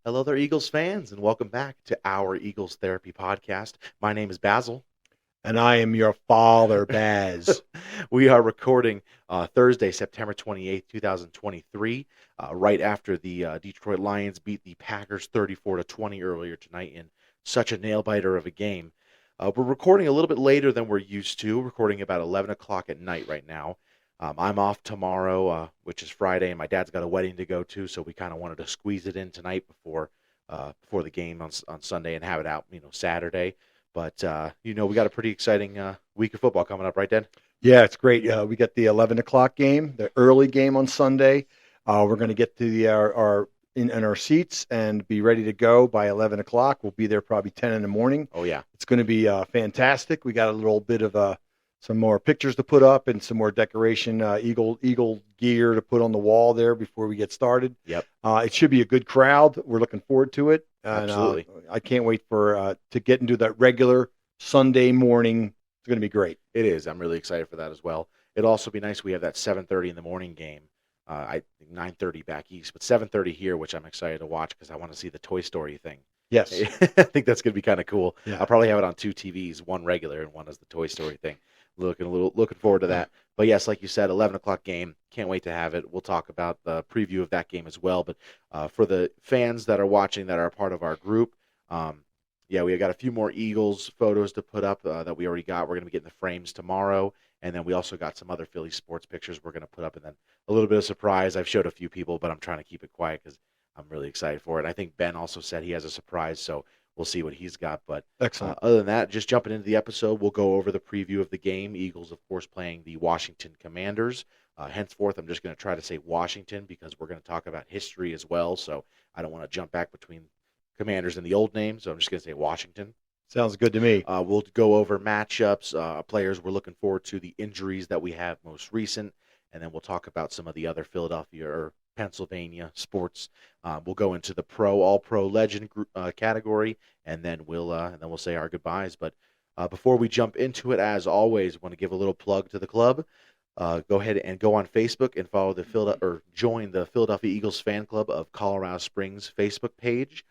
Hello there, Eagles fans, and welcome back to our Eagles Therapy podcast. My name is Basil. And I am your father, Baz. We are recording Thursday, September 28th, 2023, right after the Detroit Lions beat the Packers 34-20 earlier tonight in such a nail-biter of a game. We're recording a little bit later than we're used to, recording about 11 o'clock at night right now. I'm off tomorrow, which is Friday, and my dad's got a wedding to go to, so we kind of wanted to squeeze it in tonight before the game on Sunday and have it out, Saturday. But, we got a pretty exciting week of football coming up, right, Dad? Yeah, it's great. We got the 11 o'clock game, the early game on Sunday. We're going to get to in our seats and be ready to go by 11 o'clock. We'll be there probably 10 in the morning. Oh, yeah. It's going to be fantastic. We got a little bit of some more pictures to put up and some more decoration, Eagle gear to put on the wall there before we get started. Yep. It should be a good crowd. We're looking forward to it. And, Absolutely. I can't wait to get into that regular Sunday morning. It's going to be great. It is. I'm really excited for that as well. It'll also be nice. We have that 7:30 in the morning game. I think 9:30 back east, but 7:30 here, which I'm excited to watch because I want to see the Toy Story thing. Yes. I think that's going to be kind of cool. Yeah. I'll probably have it on two TVs, one regular and one as the Toy Story thing. Looking forward to that. But yes, like you said, 11 o'clock game. Can't wait to have it. We'll talk about the preview of that game as well. But for the fans that are watching that are a part of our group, we got a few more Eagles photos to put up that we already got. We're going to be getting the frames tomorrow. And then we also got some other Philly sports pictures we're going to put up. And then a little bit of surprise. I've showed a few people, but I'm trying to keep it quiet because I'm really excited for it. I think Ben also said he has a surprise, so we'll see what he's got. But Excellent. Other than that, just jumping into the episode, we'll go over the preview of the game. Eagles, of course, playing the Washington Commanders. Henceforth, I'm just going to try to say Washington because we're going to talk about history as well. So I don't want to jump back between Commanders and the old name. So I'm just going to say Washington. Sounds good to me. We'll go over matchups, players we're looking forward to, the injuries that we have most recent, and then we'll talk about some of the other Philadelphia or Pennsylvania sports. We'll go into the All-Pro Legend category, and then we'll say our goodbyes. But before we jump into it, as always, want to give a little plug to the club. Go ahead and go on Facebook and follow join the Philadelphia Eagles fan club of Colorado Springs Facebook page.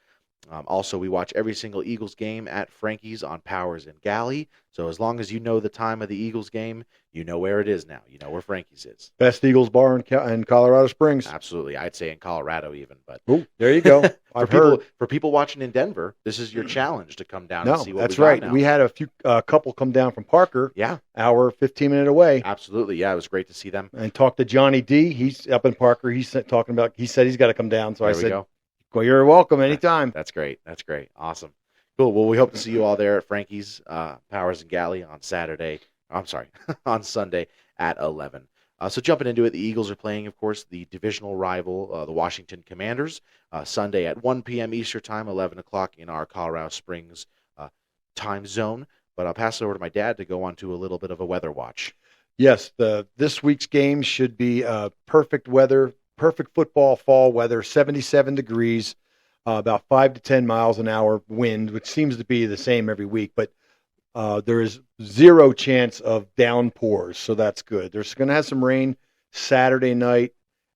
Also, we watch every single Eagles game at Frankie's on Powers and Galley. So as long as you know the time of the Eagles game, you know where it is now. You know where Frankie's is. Best Eagles bar in Colorado Springs. Absolutely. I'd say in Colorado even. But there you go. For people watching in Denver, this is your challenge to come down and see what that's we got right. now. We had a couple come down from Parker. Yeah. Hour, 15-minute away. Absolutely. Yeah, it was great to see them. And talked to Johnny D. He's up in Parker. He said he's got to come down. So there I said, go. Well, you're welcome anytime. That's great. Awesome. Cool. Well, we hope to see you all there at Frankie's Powers and Galley on on Sunday at 11. So jumping into it, the Eagles are playing, of course, the divisional rival, the Washington Commanders, Sunday at 1 p.m. Eastern Time, 11 o'clock in our Colorado Springs time zone. But I'll pass it over to my dad to go on to a little bit of a weather watch. Yes, this week's game should be perfect weather. Perfect football fall weather, 77 degrees, about 5 to 10 miles an hour wind, which seems to be the same every week. But there is zero chance of downpours, so that's good. There's going to have some rain Saturday night,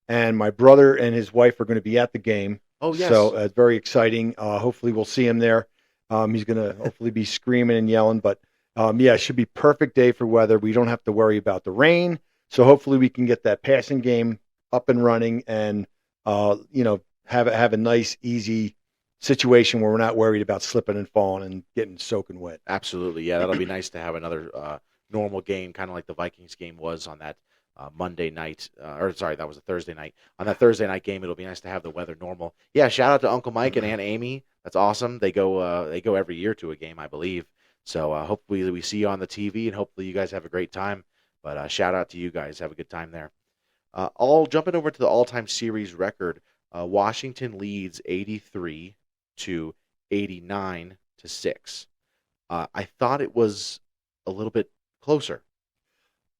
and my brother and his wife are going to be at the game. Oh, yes. So it's very exciting. Hopefully we'll see him there. He's going to hopefully be screaming and yelling. But, it should be perfect day for weather. We don't have to worry about the rain. So hopefully we can get that passing game up and running and, have a nice, easy situation where we're not worried about slipping and falling and getting soaking wet. Absolutely. Yeah, that'll be nice to have another normal game, kind of like the Vikings game was on that Monday night. That was a Thursday night. On that Thursday night game, it'll be nice to have the weather normal. Yeah, shout out to Uncle Mike and Aunt Amy. That's awesome. They go every year to a game, I believe. So hopefully we see you on the TV, and hopefully you guys have a great time. But shout out to you guys. Have a good time there. All jumping over to the all-time series record, Washington leads 83-89 to 6. I thought it was a little bit closer.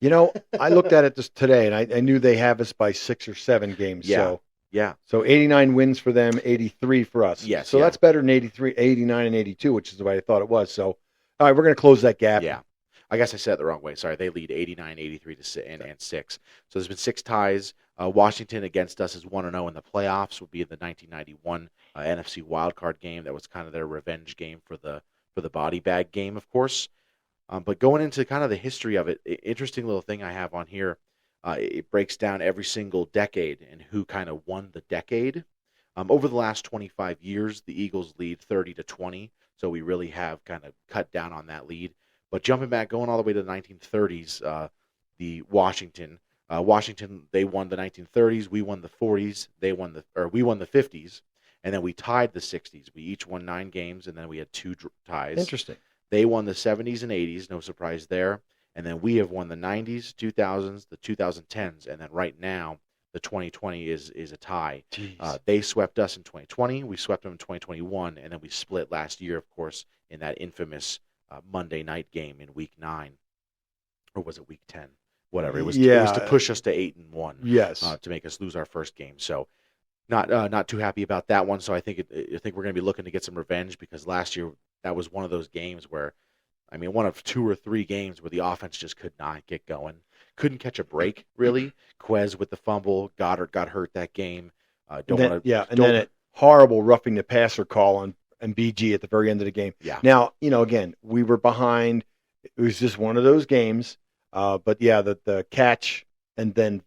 I looked at it today, and I knew they have us by 6 or 7 games. Yeah. So 89 wins for them, 83 for us. Yes. So that's better than 89 and 82, which is the way I thought it was. So, all right, we're going to close that gap. Yeah. I guess I said it the wrong way. Sorry, they lead 89-83 and 6. So there's been 6 ties. Washington against us is 1-0 in the playoffs. Would be in the 1991 NFC wildcard game. That was kind of their revenge game for the body bag game, of course. But going into kind of the history of it, interesting little thing I have on here. It breaks down every single decade and who kind of won the decade. Over the last 25 years, the Eagles lead 30-20, so we really have kind of cut down on that lead. But jumping back, going all the way to the 1930s, the Washington, they won the 1930s. We won the 40s. We won the 50s, and then we tied the 60s. We each won 9 games, and then we had 2 ties. Interesting. They won the 70s and 80s, no surprise there. And then we have won the 90s, 2000s, the 2010s, and then right now the 2020 is a tie. They swept us in 2020, we swept them in 2021, and then we split last year, of course, in that infamous Monday night game in Week 9, or was it Week 10? Whatever it was. It was to push us to 8-1. Yes, to make us lose our first game. So not too happy about that one. So I think we're going to be looking to get some revenge, because last year that was one of those games where, I mean, one of 2 or 3 games where the offense just could not get going. Couldn't catch a break, really. Quez with the fumble. Goddard got hurt that game. Then a horrible roughing the passer call on BG at the very end of the game. Yeah. Now, again, we were behind. It was just one of those games. But yeah, the catch, and then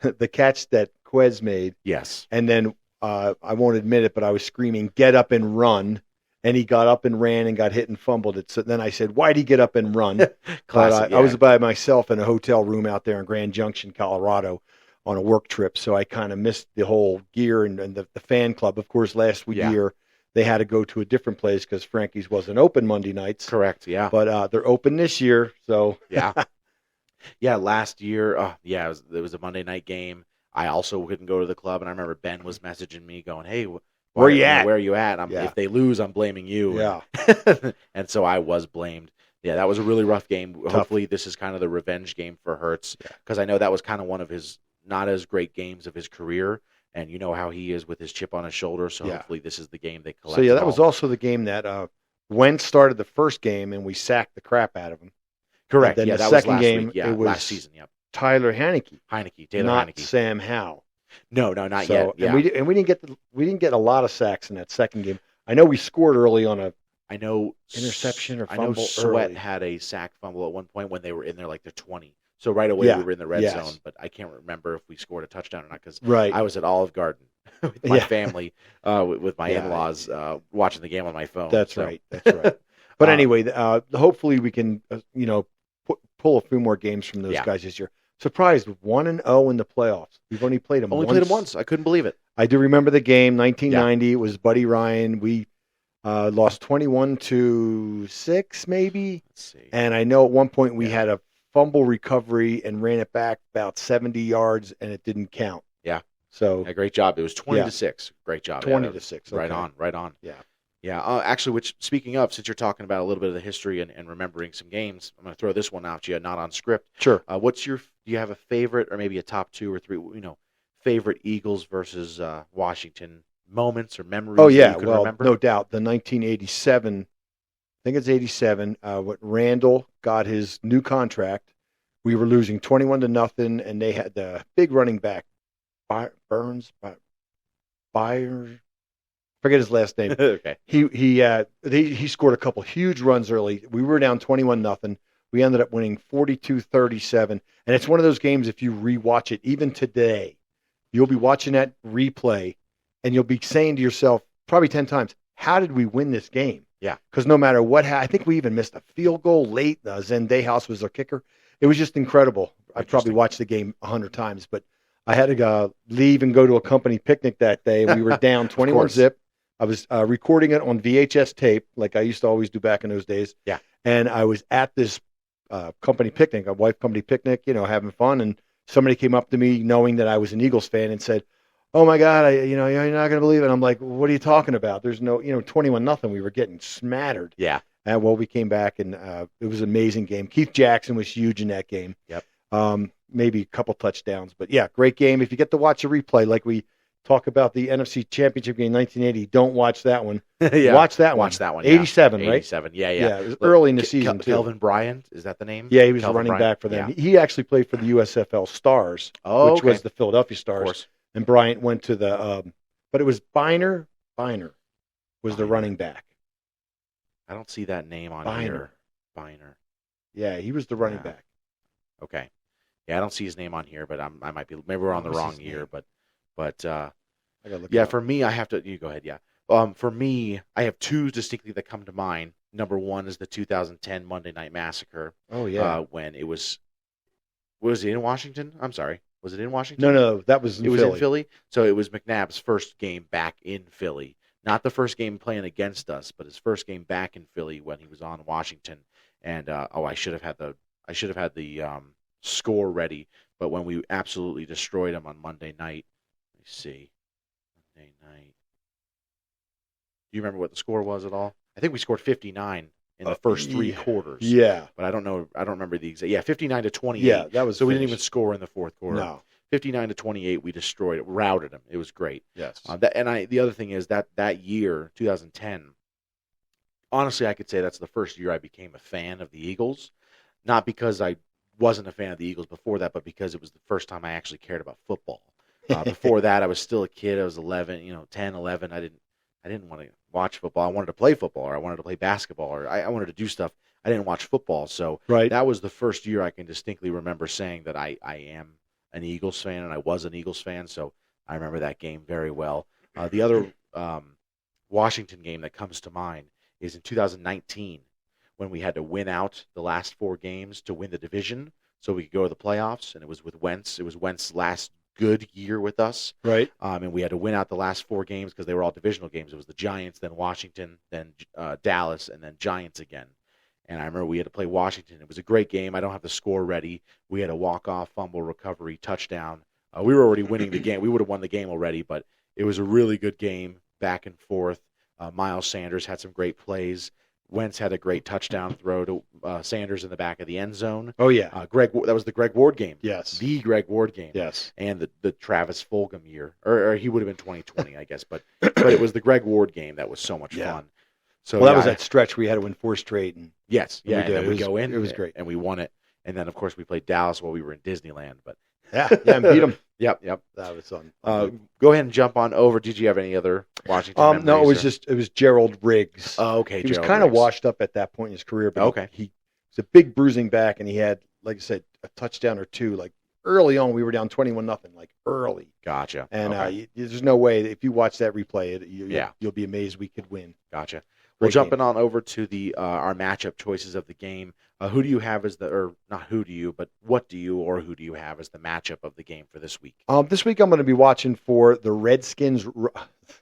the catch that Quez made. Yes. And then I won't admit it, but I was screaming, "Get up and run." And he got up and ran and got hit and fumbled it. So then I said, "Why'd he get up and run?" Classic, I was by myself in a hotel room out there in Grand Junction, Colorado, on a work trip. So I kind of missed the whole gear and the fan club. Of course, last year they had to go to a different place because Frankie's wasn't open Monday nights. Correct, yeah. But they're open this year. So yeah. Yeah, last year, it was a Monday night game. I also couldn't go to the club, and I remember Ben was messaging me going, "Hey, where you at? Where are you at? If they lose, I'm blaming you." Yeah. And so I was blamed. Yeah, that was a really rough game. Tough. Hopefully this is kind of the revenge game for Hurts, because I know that was kind of one of his not as great games of his career, and you know how he is with his chip on his shoulder, so hopefully this is the game they collect. So that was also the game that Wentz started the first game, and we sacked the crap out of him. Correct. And then that second was last game, week. Yeah, it was last season. Yep. Taylor Heineke, not Heineke. Sam Howell. No, not yet. Yeah. And we didn't get a lot of sacks in that second game. I know we scored early on interception or fumble. I know Sweat early. had a sack fumble at one point when they were in there like the 20. So right away we were in the red zone, but I can't remember if we scored a touchdown or not, because I was at Olive Garden with my family, with my in-laws, watching the game on my phone. That's right. But anyway, hopefully we can pull a few more games from those guys this year. Surprised 1-0 in the playoffs. We've only played them once. I couldn't believe it. I do remember the game, 1990. It was Buddy Ryan. We lost 21-6, maybe. Let's see. And I know at one point we had a fumble recovery and ran it back about 70 yards, and it didn't count. Yeah. So great job. It was 20-6. Great job. 20-6. Right on. Yeah. Yeah. Actually, speaking of, since you're talking about a little bit of the history and remembering some games, I'm going to throw this one out to you, not on script. Sure. Do you have a favorite, or maybe a top 2 or 3, favorite Eagles versus Washington moments or memories? Oh yeah, that you can remember? No doubt. The 1987, I think it's 87. When Randall got his new contract, we were losing 21-0, and they had the big running back, Burns, Byers. Forget his last name. Okay. He scored a couple huge runs early. We were down 21-0. We ended up winning 42-37. And it's one of those games, if you rewatch it, even today, you'll be watching that replay and you'll be saying to yourself probably 10 times, how did we win this game? Yeah. Because no matter what, I think we even missed a field goal late. Zenday was our kicker. It was just incredible. I probably watched the game 100 times, but I had to leave and go to a company picnic that day. We were down 21-0. I was recording it on VHS tape, like I used to always do back in those days. Yeah. And I was at this company picnic, a wife company picnic, having fun. And somebody came up to me knowing that I was an Eagles fan and said, "Oh my God, you're not going to believe it." I'm like, "What are you talking about? There's no, 21-0. We were getting smattered." Yeah. And we came back and it was an amazing game. Keith Jackson was huge in that game. Yep. Maybe a couple touchdowns, but yeah, great game. If you get to watch a replay, like we talk about the NFC Championship game 1980. Don't watch that one. Yeah. Watch that one. Watch that one. 87, yeah. right? 87. Yeah. Yeah, it was early in the season, too. Kelvin Bryant, is that the name? Yeah, he was Kelvin running Bryant? back for them. Yeah. He actually played for the USFL Stars, Oh, which okay. was the Philadelphia Of Stars. course. And Bryant went to the, but it was Biner. Biner was the Biner. running back. I don't see that name on Biner. here. Biner. Yeah, he was the running Yeah. back. Okay. Yeah, I don't see his name on here, but I might be. Maybe we're on the What's wrong his year, name? but I gotta look it yeah, up. for me, I have to. You go ahead. Yeah. For me, I have two distinctly that come to mind. Number one is the 2010 Monday Night Massacre. Oh yeah. When it was it in Washington? I'm sorry. Was it in Washington? No, that was in It was Philly. in Philly. So it was McNabb's first game back in Philly. Not the first game playing against us, but his first game back in Philly when he was on Washington. And I should have had the score ready. But when we absolutely destroyed him on Monday night, let me see, Monday night. Do you remember what the score was at all? I think we scored 59 in the first three quarters. Yeah. But I don't know. I don't remember the exact. Yeah, 59-28. Yeah, that was So we didn't finished. even score in the fourth quarter. No. 59-28, we destroyed it, routed them. It was great. Yes. The other thing is that year, 2010. Honestly, I could say that's the first year I became a fan of the Eagles. Not because I wasn't a fan of the Eagles before that, but because it was the first time I actually cared about football. Before that, I was still a kid. I was 11, 10, 11. I didn't want to watch football. I wanted to play football, or I wanted to play basketball, or I wanted to do stuff. I didn't watch football. So Right. that was the first year I can distinctly remember saying that I am an Eagles fan, and I was an Eagles fan. So I remember that game very well. The other Washington game that comes to mind is in 2019 when we had to win out the last four games to win the division so we could go to the playoffs, and it was with Wentz. It was Wentz's last good year with us. Right. And we had to win out the last four games because they were all divisional games. It was the Giants, then Washington, then Dallas, and then Giants again. And I remember we had to play Washington. It was a great game. I don't have the score ready. We had a walk-off, fumble, recovery, touchdown. We were already winning the game. We would have won the game already, but it was a really good game, back and forth. Miles Sanders had some great plays. Wentz had a great touchdown throw to Sanders in the back of the end zone. Oh yeah. That was the Greg Ward game. Yes. The Greg Ward game. Yes. And the Travis Fulgham year, or he would have been 2020, I guess, but it was the Greg Ward game that was so much fun. So That was that stretch we had to win 4 straight, and yes, we and did. then we go in. It was great, and we won it. And then of course we played Dallas while we were in Disneyland. But and beat them. Yep. That was fun. Go ahead and jump on over. Did you have any other Washington memories? No, it was Gerald Riggs. Oh, okay. He was Gerald kind of Riggs. washed up at that point in his career, but Okay. he was a big bruising back, and he had, like I said, a touchdown or two. Like early on, we were down 21-0, like early. Gotcha. And Okay. there's no way if you watch that replay, Yeah. you'll be amazed we could win. Gotcha. Well, jumping on over to the our matchup choices of the game. Who do you have as or not who do you, but what do you or who do you have as the matchup of the game for this week? This week I'm going to be watching for the Redskins,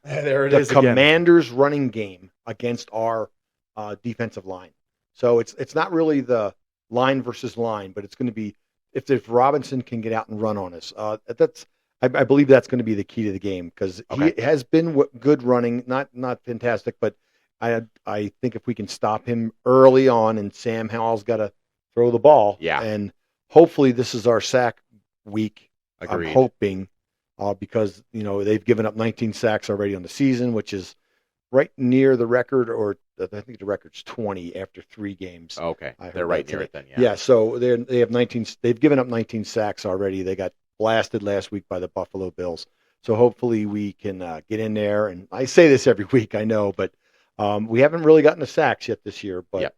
There the Commanders running game against our defensive line. So it's not really the line versus line, but it's going to be if Robinson can get out and run on us. I believe that's going to be the key to the game because he has been good running, not fantastic, but I think if we can stop him early on, and Sam Howell's got to throw the ball, and hopefully this is our sack week. Agreed. I'm hoping because they've given up 19 sacks already on the season, which is right near the record, or I think the record's 20 after 3 games. Okay, they're right near it then. Yeah, so they have 19. They've given up 19 sacks already. They got blasted last week by the Buffalo Bills. So hopefully we can get in there. And I say this every week, I know, but we haven't really gotten the sacks yet this year. But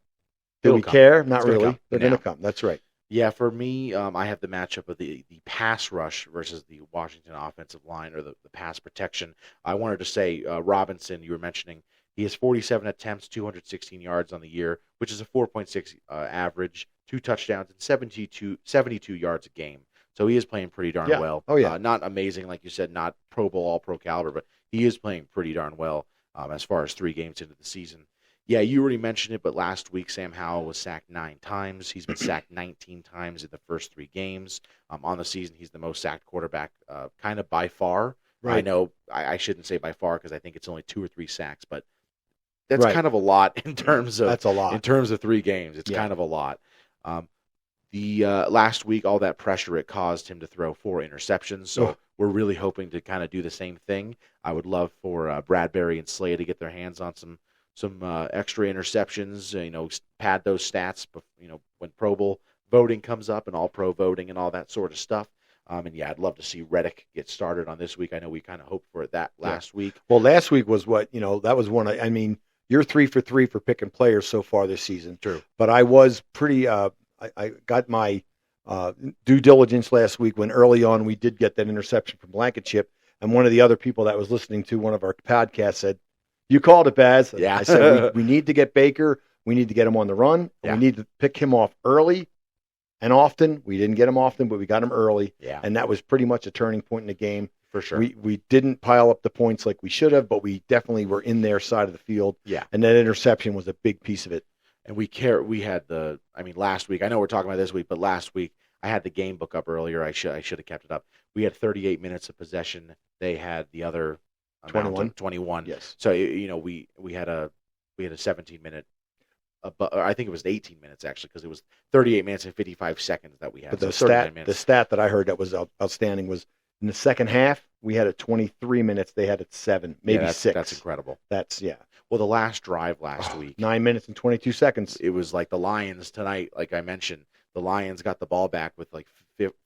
do we care? Not really. They're going to come. That's right. Yeah, for me, I have the matchup of the pass rush versus the Washington offensive line, or the pass protection. I wanted to say Robinson, you were mentioning, he has 47 attempts, 216 yards on the year, which is a 4.6 average, 2 touchdowns, and 72 yards a game. So he is playing pretty darn well. Oh, yeah. Not amazing, like you said, not Pro Bowl, All-Pro caliber, but he is playing pretty darn well as far as 3 games into the season. Yeah, you already mentioned it, but last week Sam Howell was sacked 9 times. He's been sacked 19 times in the first 3 games. On the season, he's the most sacked quarterback kind of by far. Right. I know I shouldn't say by far because I think it's only 2 or 3 sacks, but that's kind of a lot in terms of that's a lot. In terms of 3 games. It's kind of a lot. The last week, all that pressure, it caused him to throw 4 interceptions. So we're really hoping to kind of do the same thing. I would love for Bradbury and Slay to get their hands on some extra interceptions. Pad those stats. When Pro Bowl voting comes up and All Pro voting and all that sort of stuff. And yeah, I'd love to see Reddick get started on this week. I know we kind of hoped for that last week. Well, last week was that was one. I mean, you're 3 for 3 for picking players so far this season. True. But I was pretty. I got my due diligence last week when early on we did get that interception from Blankenship, and one of the other people that was listening to one of our podcasts said, "You called it, Baz." Yeah. I said we need to get Baker. We need to get him on the run. Yeah. We need to pick him off early and often. We didn't get him often, but we got him early. Yeah. And that was pretty much a turning point in the game. For sure. We didn't pile up the points like we should have, but we definitely were in their side of the field. Yeah. And that interception was a big piece of it. And we had last week, I know we're talking about this week, but last week I had the game book up earlier. I should have kept it up. We had 38 minutes of possession. They had the other 21. Yes. So we had a 17-minute. I think it was 18 minutes actually, because it was 38 minutes and 55 seconds that we had. But so the stat that I heard that was outstanding was in the second half we had 23 minutes. They had 7, maybe 6. That's incredible. Well, the last drive last week, 9 minutes and 22 seconds. It was like the Lions tonight. Like I mentioned, the Lions got the ball back with like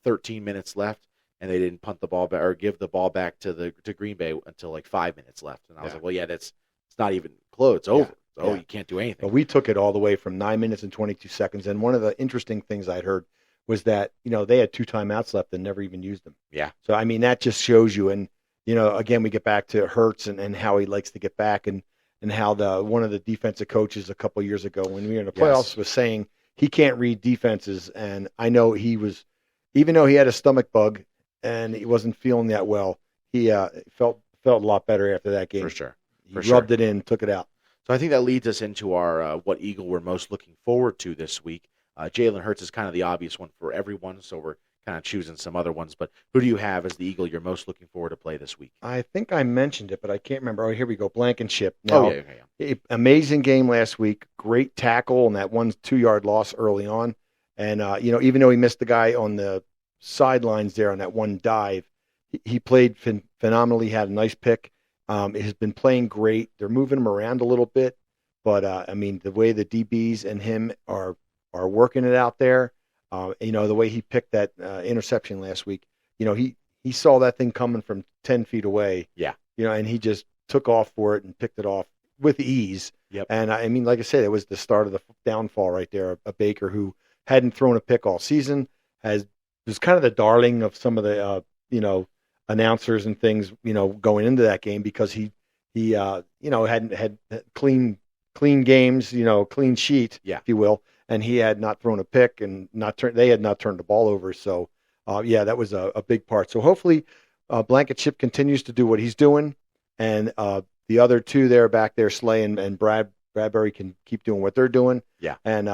13 minutes left, and they didn't punt the ball back or give the ball back to Green Bay until like 5 minutes left. And I was like, well, yeah, it's not even close. It's over. So you can't do anything. But we took it all the way from 9 minutes and 22 seconds. And one of the interesting things I'd heard was that, they had 2 timeouts left and never even used them. Yeah. So, I mean, that just shows you. And, again, we get back to Hurts and how he likes to get back and how one of the defensive coaches a couple of years ago when we were in the playoffs was saying he can't read defenses. And I know even though he had a stomach bug and he wasn't feeling that well, he felt a lot better after that game. For sure. He rubbed it in, took it out. So I think that leads us into our what Eagle we're most looking forward to this week. Jalen Hurts is kind of the obvious one for everyone, so we're kind of choosing some other ones. But who do you have as the Eagle you're most looking forward to play this week? I think I mentioned it, but I can't remember. Oh, here we go. Blankenship. Now, yeah. Amazing game last week. Great tackle and that 1 2-yard loss early on. And, even though he missed the guy on the sidelines there on that one dive, he played phenomenally, had a nice pick. Has been playing great. They're moving him around a little bit, but the way the DBs and him are working it out there, the way he picked that interception last week, he saw that thing coming from 10 feet away. Yeah. And he just took off for it and picked it off with ease. Yep. And like I said, it was the start of the downfall right there. A Baker who hadn't thrown a pick all season was kind of the darling of some of the announcers and things, going into that game because he hadn't had clean games, clean sheet, if you will, and he had not thrown a pick and they had not turned the ball over. So, that was a big part. So hopefully, Blankenship continues to do what he's doing, and the other two back there, Slay and Bradbury, can keep doing what they're doing. Yeah, and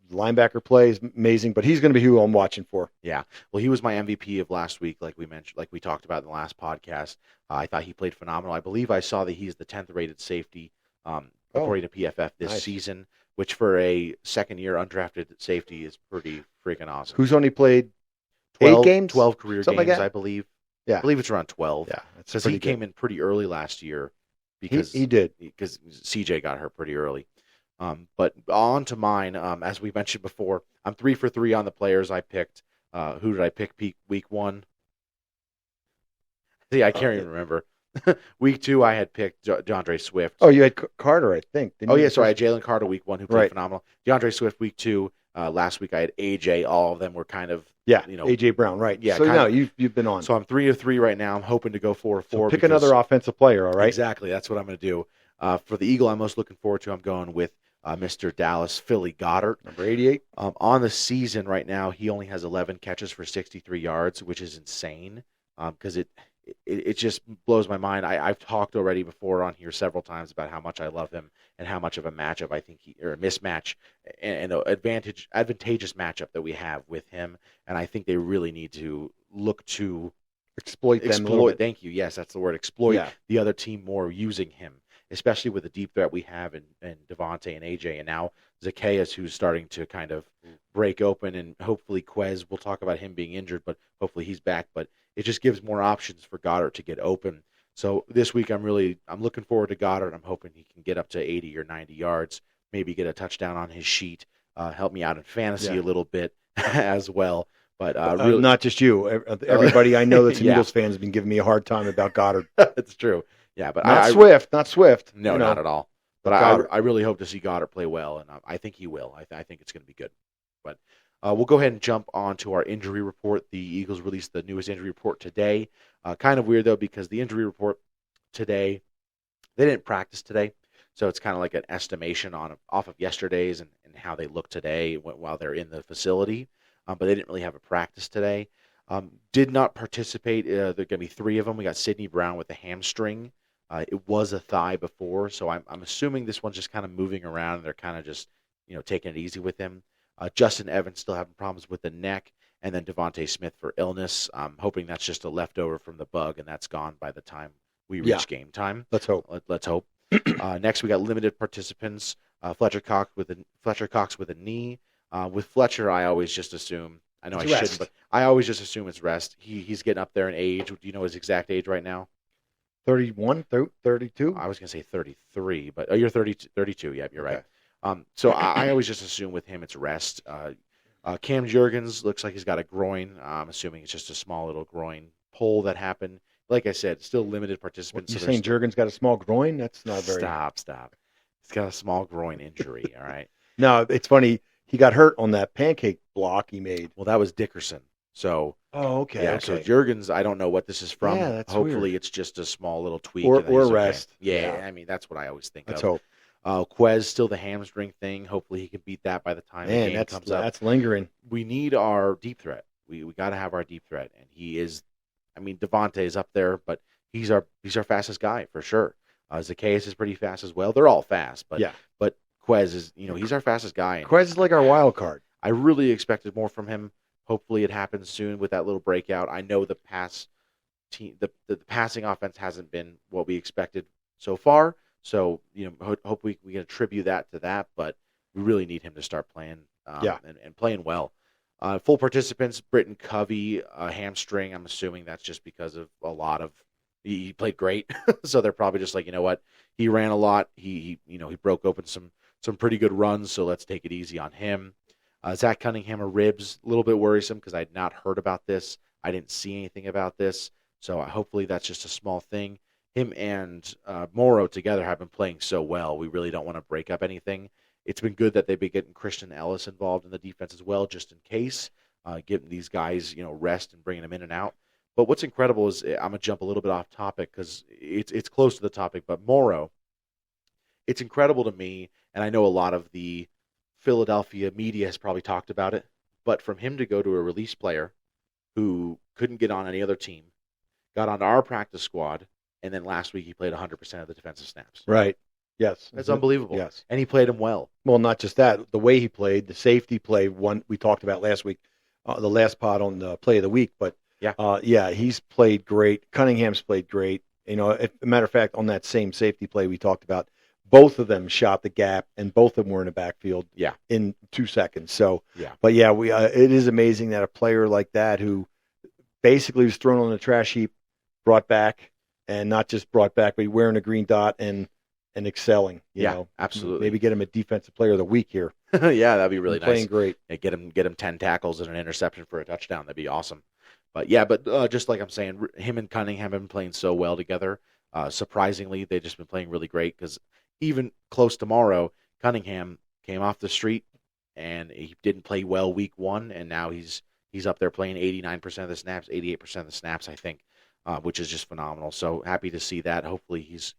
linebacker play is amazing, but he's going to be who I'm watching for. Yeah. Well, he was my MVP of last week, like we talked about in the last podcast. I thought he played phenomenal. I believe I saw that he's the 10th rated safety, according to PFF this season, which for a second-year undrafted safety is pretty freaking awesome. Who's only played 12 8 games? 12 career Something games, like I believe. Yeah. I believe it's around 12. Yeah. Because he came in pretty early last year. Because he did. Because CJ got hurt pretty early. But on to mine, as we mentioned before, I'm 3 for 3 on the players I picked. Who did I pick week 1? See, I can't even remember. Week 2, I had picked DeAndre Swift. Oh, you had Carter, I think. So I had Jalen Carter week 1, who played phenomenal. DeAndre Swift week 2. Last week I had AJ. All of them were kind of AJ Brown, right? Yeah. So you've been on. So I'm 3 of 3 right now. I'm hoping to go 4 of 4. So pick another offensive player, all right? Exactly. That's what I'm going to do. For the Eagle, I'm most looking forward to. I'm going with Mr. Dallas Philly Goddard, number 88. On the season right now, he only has 11 catches for 63 yards, which is insane. Because it just blows my mind. I've talked already before on here several times about how much I love him and how much of a matchup I think or a mismatch and an advantageous matchup that we have with him. And I think they really need to look to exploit them a little bit. Thank you. Yes, that's the word. Exploit the other team more using him. especially with the deep threat we have in Devontae and AJ, and now Zacchaeus, who's starting to kind of break open, and hopefully Quez. We'll talk about him being injured, but hopefully he's back. But it just gives more options for Goddard to get open. So this week I'm looking forward to Goddard. I'm hoping he can get up to 80 or 90 yards, maybe get a touchdown on his sheet, help me out in fantasy a little bit as well. But really, not just you. Everybody I know that's an Yeah. Eagles fan has been giving me a hard time about Goddard. it's true. Yeah, but Not Swift. No, you know. not at all. But I really hope to see Goddard play well, and I think he will. I think it's going to be good. But we'll go ahead and jump on to our injury report. The Eagles released the newest injury report today. Kind of weird, though, because the injury report today, they didn't practice today. So it's kind of like an estimation off of yesterday's and how they look today while they're in the facility. But they didn't really have a practice today. Did not participate. There are going to be 3 of them. We got Sidney Brown with a hamstring. It was a thigh before, so I'm assuming this one's just kind of moving around. And they're kind of just taking it easy with him. Justin Evans still having problems with the neck, and then Devontae Smith for illness. I'm hoping that's just a leftover from the bug, and that's gone by the time we reach game time. Let's hope. Let's hope. Next, we got limited participants. Fletcher Cox with a knee. With Fletcher, I always just assume. I know It's I rest. shouldn't, but I always just assume it's rest. He's getting up there in age. Do you know his exact age right now? 31, 32? I was going to say 33, but you're 32. Yeah, you're right. So I always just assume with him it's rest. Cam Jurgens looks like he's got a groin. I'm assuming it's just a small little groin pull that happened. Like I said, still limited participants. You saying Jurgens got a small groin? That's not very... Stop. He's got a small groin injury, all right? No, it's funny. He got hurt on that pancake block he made. Well, that was Dickerson. So, Oh, okay. yeah, okay. so Jurgens, I don't know what this is from. Yeah, that's Hopefully weird. it's just a small little tweak. Or and then he's okay. rest. Yeah, Yeah. I mean, that's what I always think Let's of. hope. Quez, still the hamstring thing. Hopefully he can beat that by the time the Man, game comes up. that's lingering. We need our deep threat. We got to have our deep threat, and he is. I mean, Devontae is up there, but he's our fastest guy for sure. Zacchaeus is pretty fast as well. They're all fast, but Quez is he's our fastest guy. Quez is like our wild card. I really expected more from him. Hopefully, it happens soon with that little breakout. I know the passing offense hasn't been what we expected so far. So hope we can attribute that to that, but we really need him to start playing and playing well. Full participants, Britton Covey, hamstring. I'm assuming that's just because of a lot of he played great, so they're probably just like, you know what, he ran a lot. He broke open some pretty good runs, so let's take it easy on him. Zach Cunningham of ribs, a little bit worrisome because I had not heard about this. I didn't see anything about this, so hopefully that's just a small thing. Him and Morrow together have been playing so well. We really don't want to break up anything. It's been good that they've been getting Christian Ellis involved in the defense as well, just in case, getting these guys rest and bringing them in and out. But what's incredible is I'm gonna jump a little bit off topic because it's close to the topic. But Morrow, it's incredible to me, and I know a lot of the Philadelphia media has probably talked about it. But from him to go to a release player who couldn't get on any other team, got onto our practice squad, and then last week he played 100% of the defensive snaps. Right. Yes. That's unbelievable. Yes. And he played him well. Well, not just that. The way he played, the safety play, one we talked about last week, the last pod on the play of the week. But he's played great. Cunningham's played great. As a matter of fact, on that same safety play we talked about, both of them shot the gap, and both of them were in the backfield in 2 seconds. So, but it is amazing that a player like that who basically was thrown on the trash heap, brought back, and not just brought back, but wearing a green dot and excelling. You know, absolutely. Maybe get him a defensive player of the week here. Yeah, that'd be really nice. Playing great. Yeah, get him 10 tackles and an interception for a touchdown. That'd be awesome. But just like I'm saying, him and Cunningham have been playing so well together. Surprisingly, they've just been playing really great because even close tomorrow, Cunningham came off the street and he didn't play well week 1, and now he's up there playing 89% of the snaps, 88% of the snaps, I think, which is just phenomenal. So happy to see that. Hopefully he's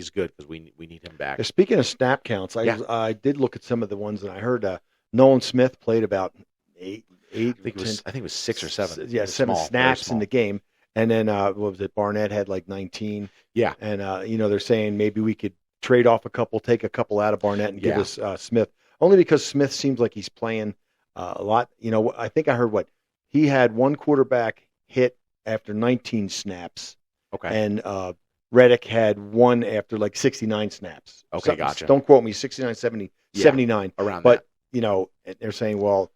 good because we need him back. Speaking of snap counts, I did look at some of the ones, and I heard Nolan Smith played about eight. I think it was 6 or 7. Yeah, 7 snaps in the game, and then what was it? Barnett had like 19. Yeah, and they're saying maybe we could trade off a couple, take a couple out of Barnett and give us Smith, only because Smith seems like he's playing a lot. I think I heard he had one quarterback hit after 19 snaps. Okay. And Reddick had one after like 69 snaps. Okay, gotcha. Don't quote me, 69, 70, Yeah, 79. around But, that. they're saying, well,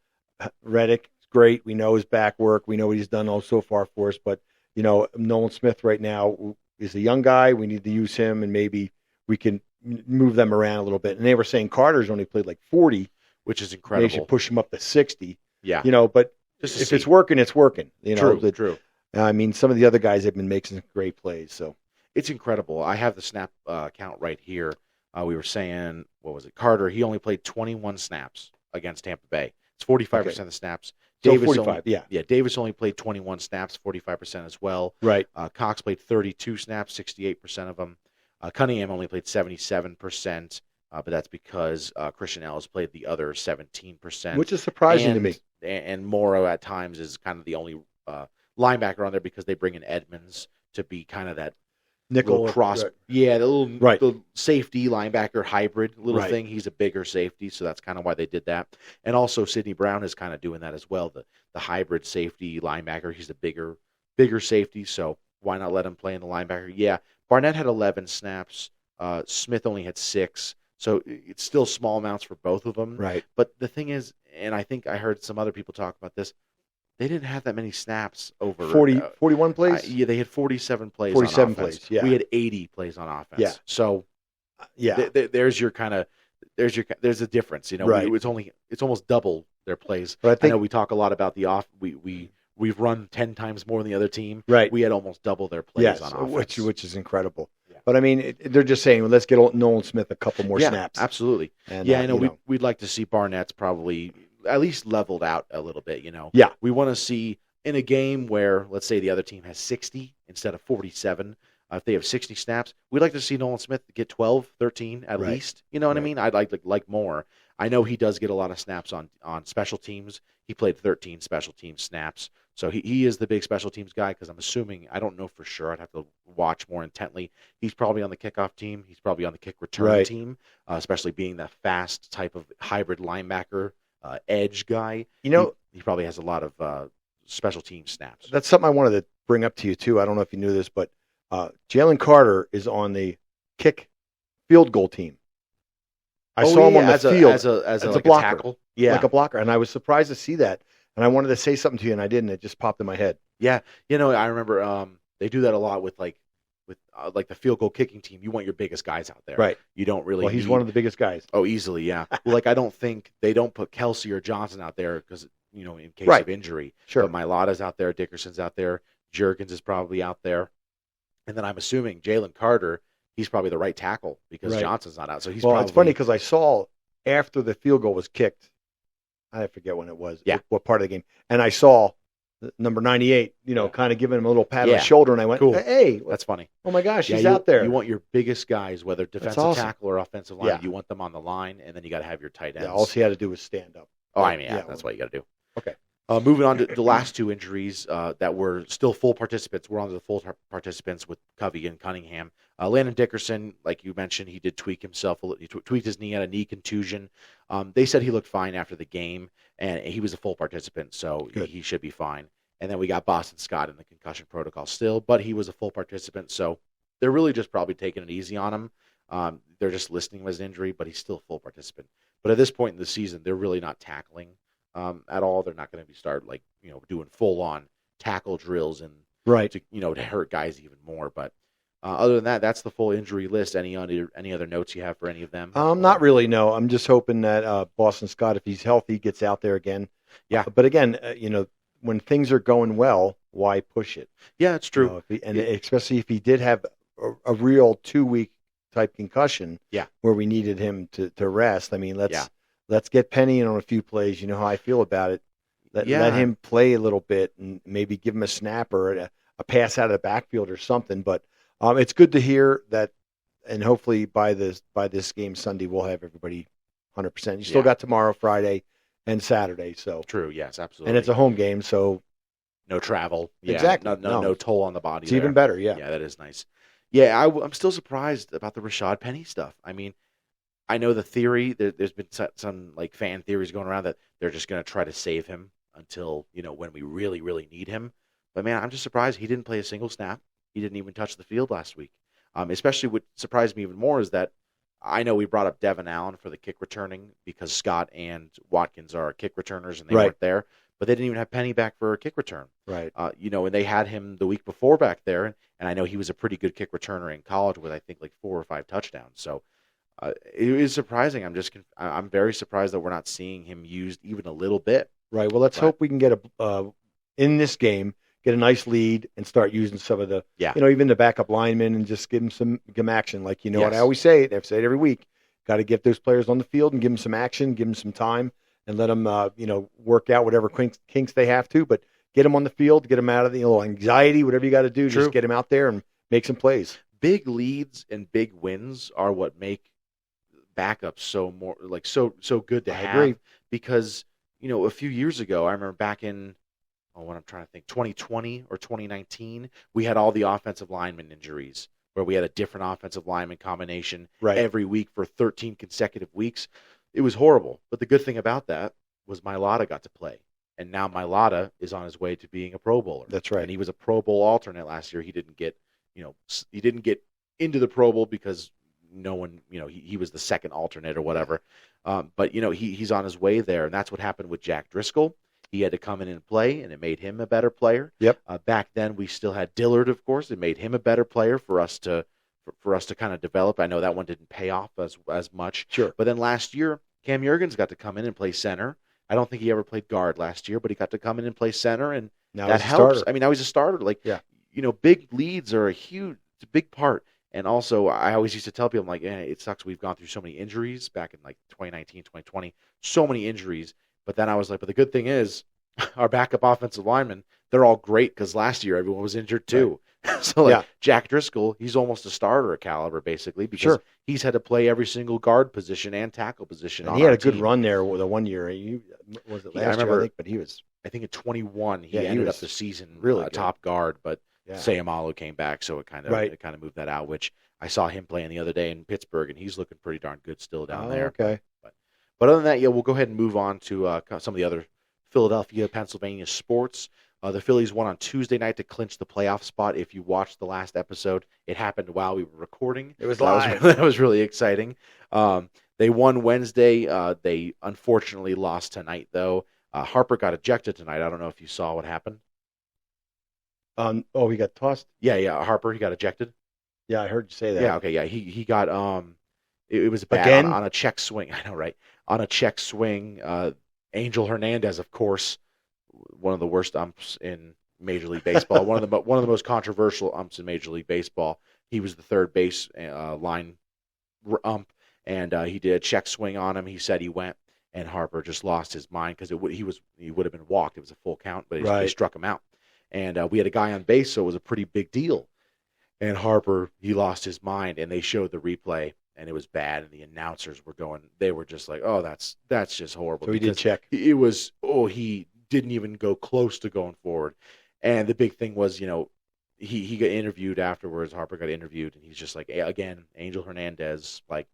Reddick, great. We know his back work. We know what he's done all so far for us. But, Nolan Smith right now is a young guy. We need to use him, and maybe we can move them around a little bit. And they were saying Carter's only played like 40. Which is incredible. They should push him up to 60. Yeah. But Just if it's working, it's working. True. I mean, some of the other guys have been making some great plays. So It's incredible. I have the snap count right here. We were saying, what was it? Carter, he only played 21 snaps against Tampa Bay. It's 45% of the snaps. Davis 45, Yeah, Davis only played 21 snaps, 45% as well. Right. Cox played 32 snaps, 68% of them. Cunningham only played 77%, but that's because Christian Ellis played the other 17%. Which is surprising to me. And Morrow at times is kind of the only linebacker on there because they bring in Edmonds to be kind of that nickel cross. Right. Yeah, the safety linebacker hybrid thing. He's a bigger safety, so that's kind of why they did that. And also Sidney Brown is kind of doing that as well. The hybrid safety linebacker. He's a bigger safety, so why not let him play in the linebacker? Yeah, Barnett had 11 snaps. Smith only had 6. So it's still small amounts for both of them. Right. But the thing is, and I think I heard some other people talk about this, they didn't have that many snaps over 41 plays. Yeah, they had 47 plays. 47 on offense. plays. Yeah, we had 80 plays on offense. Yeah. So, yeah, there's a difference. Right. It's almost double their plays. But I know we talk a lot about the off. We've run 10 times more than the other team. Right. We had almost double their plays on offense, which is incredible. Yeah. But I mean, they're just saying, well, let's get Nolan Smith a couple more snaps. Absolutely. And, I know we'd like to see Barnett's probably at least leveled out a little bit. Yeah. We want to see in a game where, let's say, the other team has 60 instead of 47. If they have 60 snaps, we'd like to see Nolan Smith get 12, 13 at least. You know what I mean? I'd like more. I know he does get a lot of snaps on special teams. He played 13 special team snaps. So he is the big special teams guy because I'm assuming, I don't know for sure, I'd have to watch more intently. He's probably on the kickoff team. He's probably on the kick return team, especially being that fast type of hybrid linebacker, edge guy. He probably has a lot of special team snaps. That's something I wanted to bring up to you, too. I don't know if you knew this, but Jalen Carter is on the kick field goal team. I saw him on the field as a blocker. tackle. Yeah. Like a blocker. And I was surprised to see that. And I wanted to say something to you, and I didn't. It just popped in my head. Yeah. I remember they do that a lot with the field goal kicking team. You want your biggest guys out there. Right. You don't really Well, he's one of the biggest guys. Oh, easily, yeah. I don't think they don't put Kelsey or Johnson out there because, in case of injury. Sure. But Mailata's out there. Dickerson's out there. Jurgens is probably out there. And then I'm assuming Jalen Carter, he's probably the right tackle because Johnson's not out. So he's it's funny because I saw after the field goal was kicked, I forget when it was, what part of the game, and I saw number 98, kind of giving him a little pat on the shoulder, and I went, cool. Hey, that's funny. Oh my gosh, he's out there. You want your biggest guys, whether defensive tackle or offensive line, you want them on the line, and then you got to have your tight ends. Yeah, all he had to do was stand up. Oh, I mean, that's what you got to do. Okay. Moving on to the last two injuries that were still full participants. We're on to the full participants with Covey and Cunningham. Landon Dickerson, like you mentioned, he did tweak himself. He tweaked his knee, had a knee contusion. They said he looked fine after the game, and he was a full participant, so he should be fine. And then we got Boston Scott in the concussion protocol still, but he was a full participant, so they're really just probably taking it easy on him. They're just listing him as an injury, but he's still a full participant. But at this point in the season, they're really not tackling at all. They're not going to start doing full on tackle drills and to hurt guys even more. But other than that, that's the full injury list. Any other notes you have for any of them? Not really. No, I'm just hoping that Boston Scott, if he's healthy, gets out there again. Yeah. But again, when things are going well, why push it? Yeah, it's true. Especially if he did have a real 2-week type concussion. Yeah. Where we needed him to rest. I mean, let's get Penny in on a few plays. You know how I feel about it. Let him play a little bit and maybe give him a snap or a pass out of the backfield or something. But it's good to hear that, and hopefully by this game Sunday we'll have everybody 100%. You still got tomorrow, Friday, and Saturday. So true. Yes, absolutely. And it's a home game, so no travel. Yeah, exactly. No toll on the body. It's even better. Yeah. Yeah, that is nice. Yeah, I'm still surprised about the Rashad Penny stuff. I mean, I know the theory. There's been some fan theories going around that they're just going to try to save him until when we really, really need him. But man, I'm just surprised he didn't play a single snap. He didn't even touch the field last week. Especially what surprised me even more is that I know we brought up Devin Allen for the kick returning because Scott and Watkins are kick returners and they Right. weren't there, but they didn't even have Penny back for a kick return. Right. And they had him the week before back there, and I know he was a pretty good kick returner in college with I think like 4 or 5 touchdowns. So it is surprising. I'm very surprised that we're not seeing him used even a little bit. Right. Well, let's hope we can get in this game, get a nice lead and start using some of the, even the backup linemen and just give them action. Like, what I always say, I've said it every week, got to get those players on the field and give them some action, give them some time and let them, work out whatever kinks they have to, but get them on the field, get them out of the anxiety, whatever you got to do, just get them out there and make some plays. Big leads and big wins are what make backups so good to have. Agree. Because, a few years ago, I remember back in, what I'm trying to think, 2020 or 2019, we had all the offensive lineman injuries where we had a different offensive lineman combination every week for 13 consecutive weeks. It was horrible. But the good thing about that was Mailata got to play. And now Mailata is on his way to being a Pro Bowler. That's right. And he was a Pro Bowl alternate last year. He didn't get, into the Pro Bowl because no one, he was the second alternate or whatever. But he's on his way there. And that's what happened with Jack Driscoll. He had to come in and play, and it made him a better player. Yep. Back then, we still had Dillard, of course. It made him a better player for us to kind of develop. I know that one didn't pay off as much. Sure. But then last year, Cam Jurgens got to come in and play center. I don't think he ever played guard last year, but he got to come in and play center, and now that helps. I mean, now he's a starter. Big leads are it's a big part. And also, I always used to tell people, I'm like, it sucks. We've gone through so many injuries back in 2019, 2020, so many injuries. But then I was like, but the good thing is our backup offensive linemen, they're all great because last year everyone was injured too. Right. So Jack Driscoll, he's almost a starter caliber basically because he's had to play every single guard position and tackle position. And he had a good run there the one year. Was it last year? I think, but he was. I think in 21 he ended up the season really top guard, but Sayamalu came back, so it kind of moved that out. Which I saw him playing the other day in Pittsburgh, and he's looking pretty darn good still down there. Okay. But other than that, we'll go ahead and move on to some of the other Philadelphia, Pennsylvania sports. The Phillies won on Tuesday night to clinch the playoff spot. If you watched the last episode, it happened while we were recording. It was live. That was really exciting. They won Wednesday. They unfortunately lost tonight, though. Harper got ejected tonight. I don't know if you saw what happened. He got tossed? Yeah, Harper, he got ejected. Yeah, I heard you say that. Yeah, okay, yeah. He got, it was bad again? On a check swing. I know, right? On a check swing, Angel Hernandez, of course, one of the worst umps in Major League Baseball, one of the most controversial umps in Major League Baseball. He was the third base line ump, and he did a check swing on him. He said he went, and Harper just lost his mind because he would have been walked. It was a full count, but they struck him out. And we had a guy on base, so it was a pretty big deal. And Harper, he lost his mind, and they showed the replay, and it was bad. And the announcers they were just like, "Oh, that's just horrible." So he did check. It was, he didn't even go close to going forward. And the big thing was, he got interviewed afterwards. Harper got interviewed, and he's just like, again, Angel Hernandez, like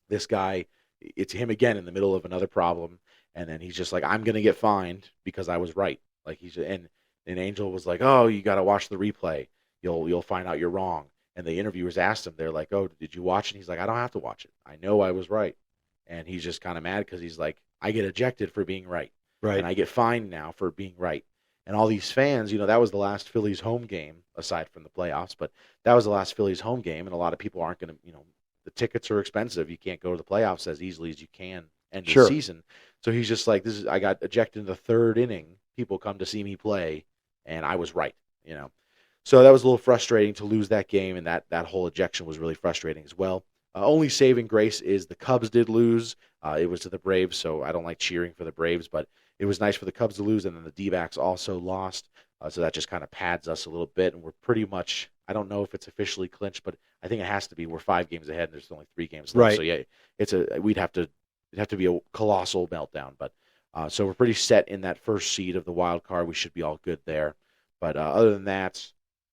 this guy, it's him again in the middle of another problem, and then he's just like, I'm gonna get fined because I was right. Like and Angel was like, oh, you got to watch the replay. You'll find out you're wrong. And the interviewers asked him, they're like, oh, did you watch it? And he's like, I don't have to watch it. I know I was right. And he's just kind of mad because he's like, I get ejected for being right. Right. And I get fined now for being right. And all these fans, that was the last Phillies home game, aside from the playoffs, but that was the last Phillies home game. And a lot of people aren't going to, the tickets are expensive. You can't go to the playoffs as easily as you can end the season. So he's just like, I got ejected in the third inning. People come to see me play, and I was right, So that was a little frustrating to lose that game, and that whole ejection was really frustrating as well. Only saving grace is the Cubs did lose. It was to the Braves, so I don't like cheering for the Braves, but it was nice for the Cubs to lose, and then the D-backs also lost. So that just kind of pads us a little bit, and we're pretty much, I don't know if it's officially clinched, but I think it has to be. We're 5 games ahead, and there's only 3 games left. Right. So yeah, it'd have to be a colossal meltdown. But so we're pretty set in that first seed of the wild card. We should be all good there. But other than that,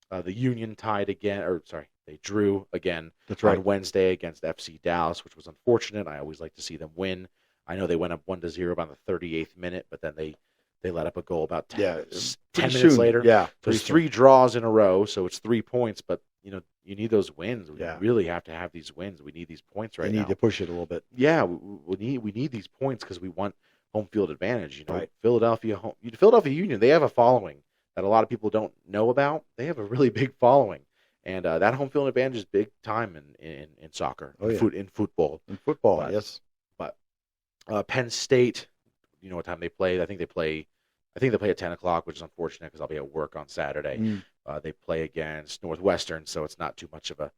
the Union they drew again on Wednesday against FC Dallas, which was unfortunate. I always like to see them win. I know they went up 1-0 about the 38th minute, but then they let up a goal about 10 minutes later. Yeah, There's 3 draws in a row, so it's 3 points. But you need those wins. We Yeah. really have to have these wins. We need these points right They need now. to push it a little bit. Yeah, we need these points because we want home field advantage. Right. Philadelphia Union, they have a following that a lot of people don't know about. They have a really big following, and that home field advantage is big time in soccer, in football. In football, But- yes. But Penn State, you know what time they play? I think they play at 10 o'clock, which is unfortunate because I'll be at work on Saturday. Mm. They play against Northwestern, so it's not too much of a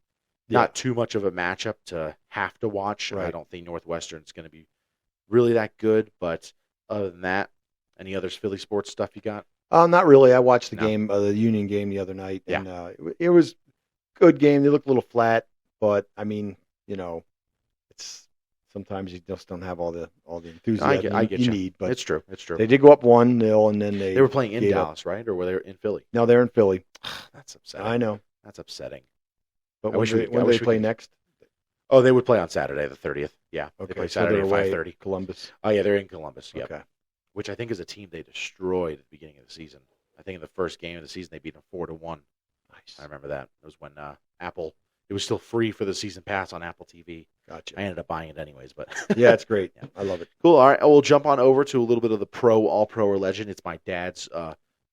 Yeah. matchup to have to watch. Right. I don't think Northwestern's going to be really that good. But other than that, any other Philly sports stuff you got? Not really. I watched the No. game, the Union game the other night, Yeah. and it was a good game. They looked a little flat, but I mean, it's sometimes you just don't have all the enthusiasm I get you you. need. But It's true. It's true. they did go up 1-0, and then They were playing in gave up. Dallas, right? Or were they in Philly? No, they're in Philly. That's upsetting. I know, That's upsetting. but I when wish do we they, could- when I do wish they we play could- next? Oh, they would play on Saturday the 30th. Yeah, they Okay, play so Saturday they're at away 5:30. at Columbus. Oh yeah, they're in Columbus. Yeah, Okay, which I think is a team they destroyed at the beginning of the season. I think in the first game of the season they beat them 4-1. nice. I remember that. It was when Apple. It was still free for the season pass on Apple TV. Gotcha. I ended up buying it anyways, but Yeah, it's great. Yeah. I love it. Cool. All right, we'll jump on over to a little bit of the All Pro or Legend. It's my dad's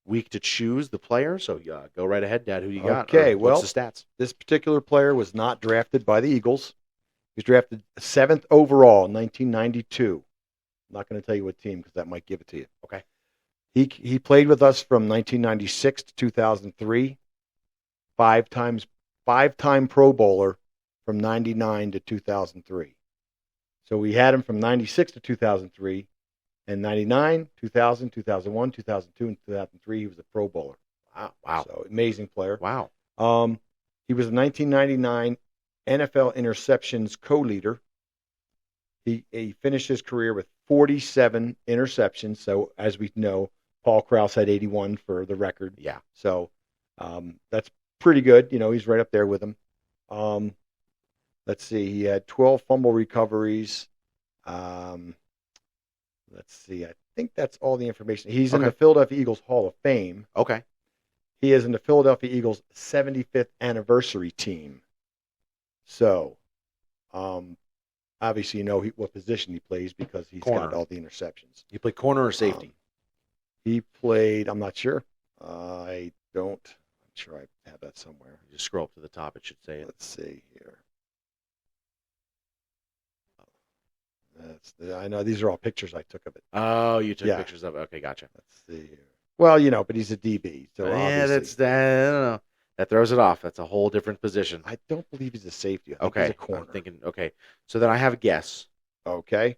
week to choose the player. So go right ahead, Dad. Who you got? Okay, Or what's well- the stats? This particular player was not drafted by the Eagles. He was drafted 7th overall in 1992. I'm not going to tell you what team because that might give it to you. Okay. He played with us from 1996 to 2003. Five-time Pro Bowler from 99 to 2003. So we had him from 96 to 2003. And 99, 2000, 2001, 2002, and 2003, he was a Pro Bowler. Wow. So amazing player. Wow. He was a 1999 NFL interceptions co-leader. He finished his career with 47 interceptions. So as we know, Paul Krause had 81 for the record. Yeah. So that's pretty good. He's right up there with him. Let's see. He had 12 fumble recoveries. Let's see. I think that's all the information. He's in Okay. the Philadelphia Eagles Hall of Fame. Okay. He is in the Philadelphia Eagles 75th anniversary team. So, obviously, what position he plays because he's Corner. got all the interceptions. You play corner or safety? He played, I'm not sure. I'm sure I have that somewhere. You just scroll up to the top. It should say it. Let's see here. I know these are all pictures I took of it. Oh, you took Yeah. pictures of it. Okay, gotcha. Let's see here. Well, but he's a DB. So Yeah, obviously, that's that. I don't know. That throws it off. That's a whole different position. I don't believe he's a safety. I think Okay. he's a corner. I'm thinking. Okay. So then I have a guess. Okay.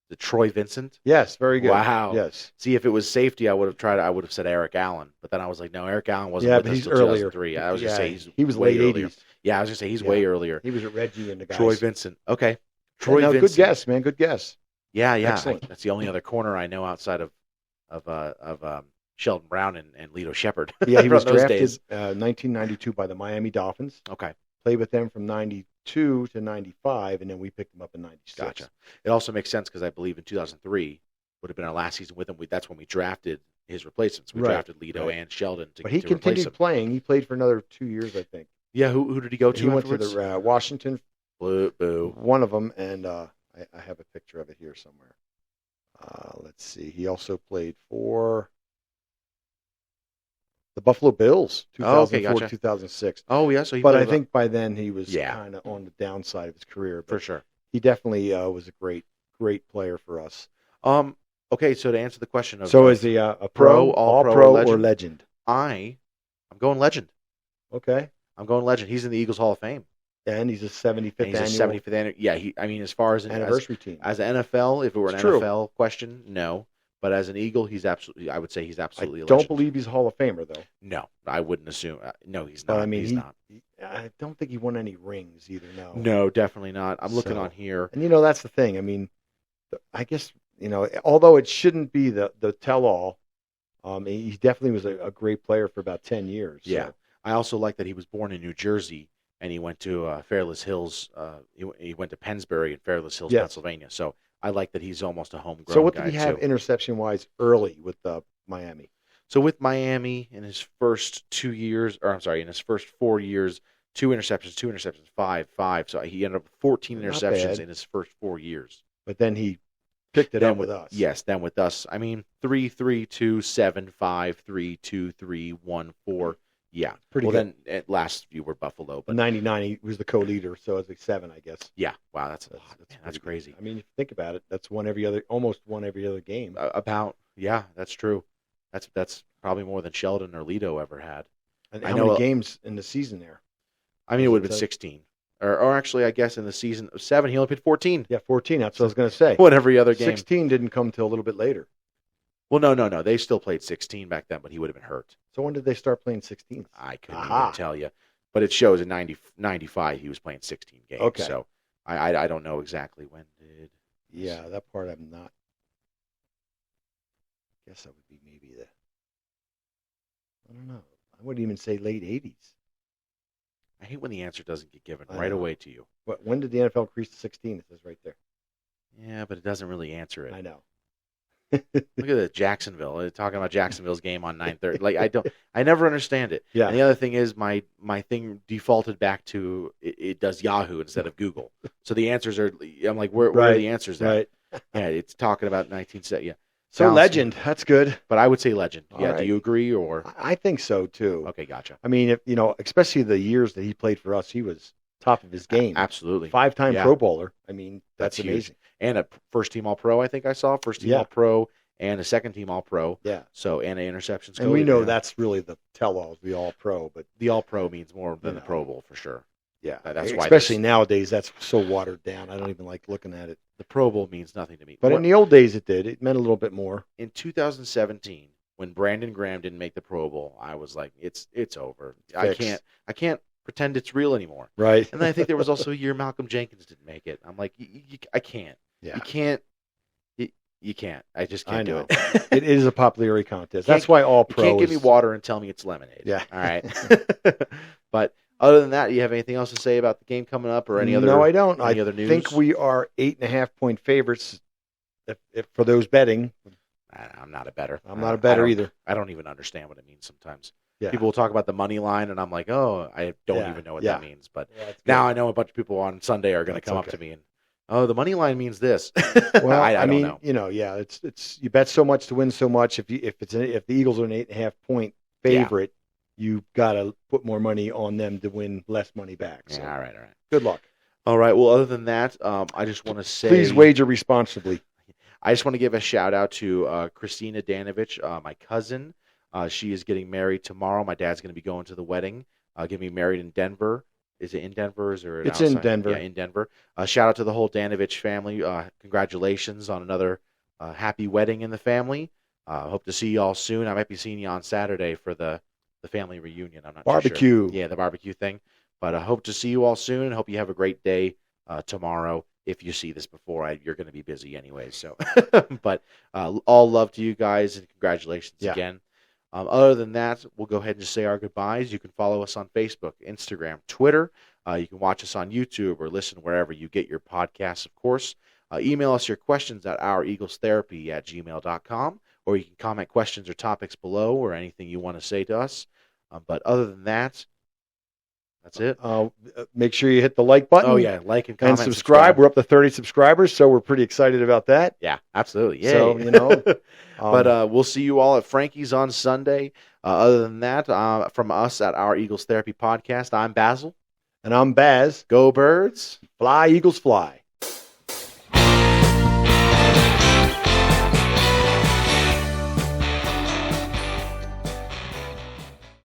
The Troy Vincent. Yes, very good. Wow. Yes. See, if it was safety, I would have said Eric Allen. But then I was like, no, Eric Allen wasn't Yeah, with but us he's till earlier. 2003. I was gonna say he was way late earlier. 80s. Yeah, I was gonna say he's Yeah. way earlier. He was at Reggie and the guys. Troy Vincent. Okay. Troy No, Vincent. good guess, man. Good guess. Yeah. Excellent. That's the only other corner I know outside of Sheldon Brown and Lito Shepard. Yeah, he from was those drafted days. 1992 by the Miami Dolphins. Okay. Played with them from 92 to 95, and then we picked him up in 96. Gotcha. It also makes sense because I believe in 2003 would have been our last season with him. That's when we drafted his replacements. We Right, drafted Lito right. and Sheldon to But he to replace continued him. playing. He played for another 2 years, I think. Yeah, who did he go to He went to afterwards? the Washington, Boo. one of them, and I have a picture of it here somewhere. Let's see. He also played for the Buffalo Bills, Oh, okay, 2004 gotcha. 2006. Oh, yeah, so he But played I with- think by then he was Yeah. kind of on the downside of his career. for But sure. he definitely was a great player for us. Okay, so to answer the question of So is he a pro, all All-Pro, pro, legend? or legend? I'm going legend. Okay. I'm going legend. He's in the Eagles Hall of Fame. And he's a 75th And he's a annual 75th annual. Yeah, as far as anniversary team. as an NFL, if it were an It's true. NFL question, no. But as an Eagle, I would say he's I absolutely a don't legend. believe he's a Hall of Famer, though. No, I wouldn't assume. No, he's not. But I mean, he's not. I don't think he won any rings either, no. No, definitely not. I'm looking So- on here. And, that's the thing. I mean, I guess, although it shouldn't be the tell-all, he definitely was a great player for about 10 years. so. Yeah. I also like that he was born in New Jersey and he went to Fairless Hills. He went to Pennsbury in Fairless Hills, Yes. Pennsylvania. So I like that he's almost a homegrown So what guy did he have too. interception-wise early with Miami? So with Miami in his first 2 years, or I'm sorry, in his first 4 years, 2 interceptions, 5. So he ended up with 14 Not interceptions bad. in his first 4 years. But then he picked it Then up with us. Yes, then with us. I mean, 3, 3, 2, 7, 5, 3, 2, 3, 1, 4. Yeah. Pretty well, good. then at last few were Buffalo, but 99, he was the co-leader, so it's like 7, I guess. yeah. Wow, that's man, that's pretty crazy. good. I mean, if you think about it, that's almost one every other game. Yeah, that's true. That's probably more than Sheldon or Lito ever had. And I how know many games in the season there? I mean, it would have Was been it 16. Or actually, I guess in the season of 7, he only played 14. Yeah, 14. That's what I was going to say. What every other game. 16 didn't come till a little bit later. Well, no. They still played 16 back then, but he would have been hurt. So when did they start playing 16? I couldn't even tell you. But it shows in 95 he was playing 16 games. Okay. So I don't know exactly when did. Yeah, that part I'm not. I guess that would be maybe I don't know. I wouldn't even say late 80s. I hate when the answer doesn't get given I right know. away to you. But when did the NFL increase to 16? It says right there. Yeah, but it doesn't really answer it. I know. Look at that Jacksonville. They're talking about Jacksonville's game on 9:30. Like I never understand it. Yeah. And the other thing is my thing defaulted back to it does Yahoo instead of Google. So the answers are. I'm like, where are the answers? At? Right. Yeah, it's talking about 1970. Yeah. So Dallas, legend. That's good. but I would say legend. All Yeah. right. Do you agree or? I think so too. Okay, gotcha. I mean, if especially the years that he played for us, he was top of his game. Absolutely. 5-time Yeah. Pro Bowler. I mean, that's huge. amazing. And a first team All Pro. I think I saw first team Yeah. All Pro and a second team All Pro. Yeah. So and an interceptions. And we know yeah. that's really the tell-all, the All-Pro. But the All Pro means more than the know. Pro Bowl for sure. yeah, That's why especially nowadays, that's so watered down. I don't even like looking at it. The Pro Bowl means nothing to me. But in the old days, it did. It meant a little bit more. In 2017, when Brandon Graham didn't make the Pro Bowl, I was like, it's over. I can't pretend it's real anymore. Right. And then I think there was also a year Malcolm Jenkins didn't make it. I'm like, I can't. Yeah. You can't. You can't. I just can't do it. It is a popularity contest. That's why all You pros. can't give me water and tell me it's lemonade. Yeah. All right. But other than that, you have anything else to say about the game coming up or any other? No, I don't. Any other news? I think we are 8.5-point favorites. If for those betting, I'm not a bettor. I'm not a bettor either. I don't even understand what it means sometimes. Yeah. People will talk about the money line, and I'm like, oh, I don't even know what that means. But now I know a bunch of people on Sunday are going to come up to me and, oh, the money line means this. Well, I mean, don't know. yeah, it's you bet so much to win so much. If the Eagles are an 8.5-point favorite, you got to put more money on them to win less money back. So, all right. good luck. All right. Well, other than that, I just want to say, please wager responsibly. I just want to give a shout out to Christina Danovich, my cousin. She is getting married tomorrow. My dad's going to be going to the wedding. Getting married in Denver. Is it in Denver? Or it's outside? in Denver. Yeah, in Denver. Shout out to the whole Danovich family. Congratulations on another happy wedding in the family. Hope to see you all soon. I might be seeing you on Saturday for the family reunion. I'm not barbecue. Too sure. Yeah, the barbecue thing. But I hope to see you all soon and hope you have a great day tomorrow. If you see this before, you're going to be busy anyway. So, but all love to you guys and congratulations again. Other than that, we'll go ahead and just say our goodbyes. You can follow us on Facebook, Instagram, Twitter. You can watch us on YouTube or listen wherever you get your podcasts, of course. Email us your questions at oureaglestherapy@gmail.com, or you can comment questions or topics below or anything you want to say to us. But other than that, that's it. Make sure you hit the like button. Oh, yeah. Like and comment. And subscribe. We're up to 30 subscribers, so we're pretty excited about that. Yeah, absolutely. Yeah. So, but we'll see you all at Frankie's on Sunday. Other than that, from us at Our Eagles Therapy Podcast, I'm Basil. And I'm Baz. Go Birds. Fly, Eagles, fly.